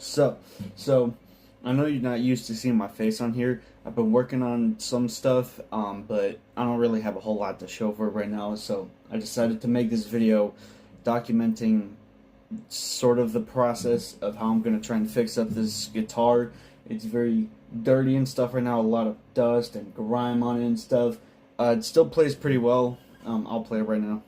So I know you're not used to seeing my face on here. I've been working on some stuff, but I don't really have a whole lot to show for it right now. So I decided to make this video documenting sort of the process of how I'm gonna try and fix up this guitar. It's very dirty and stuff right now. A lot of dust and grime on it and stuff. It still plays pretty well. I'll play it right now.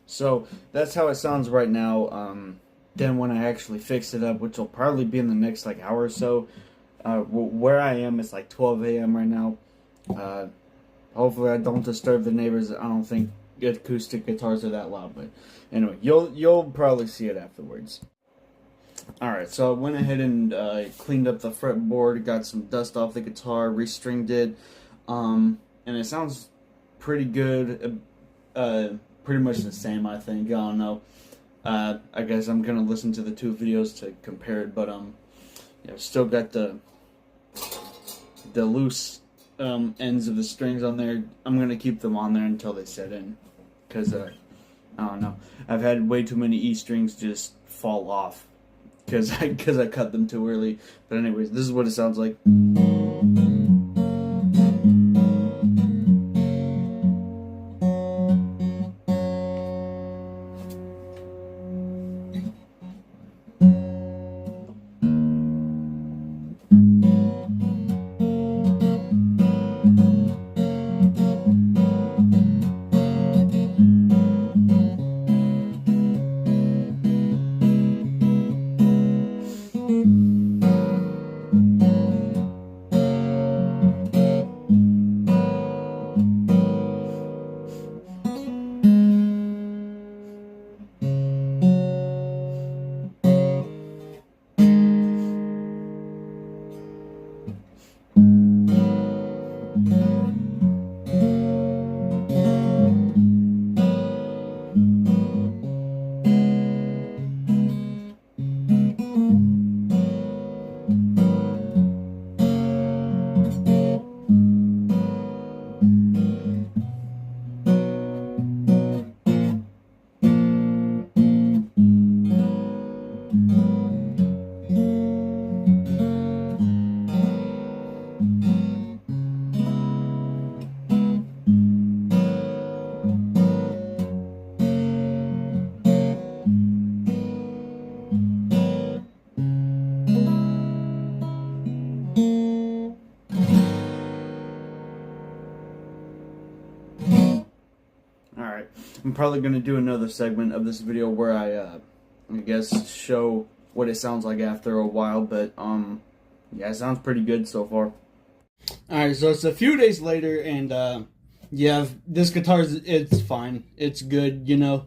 So that's how it sounds right now. Then when I actually fix it up, which will probably be in the next like hour or so, where I am it's like 12 a.m. right now. Hopefully I don't disturb the neighbors. I don't think acoustic guitars are that loud, but anyway, you'll probably see it afterwards. Alright, so I went ahead and cleaned up the fretboard, got some dust off the guitar, restringed it, and it sounds pretty good. Pretty much the same, I think. I don't know. I guess I'm gonna listen to the two videos to compare it, but yeah, still got the loose ends of the strings on there. I'm gonna keep them on there until they set in, cause I don't know. I've had way too many E strings just fall off, cause I cut them too early. But anyways, this is what it sounds like. Alright, I'm probably going to do another segment of this video where I guess show what it sounds like after a while, but yeah, it sounds pretty good so far. Alright, so it's a few days later, and yeah, this guitar, it's fine. It's good, you know.